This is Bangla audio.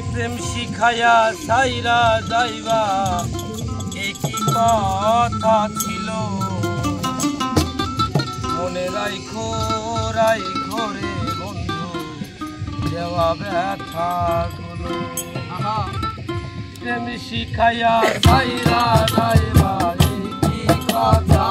প্রেম শিখাইয়া সাইরা যাইবা একই কথা ছিল মনে রাইখো রাইখো রে বন্ধু দেওয়া ব্যথা গুলো প্রেম শিখাইয়া সাইরা যাইবা একই কথা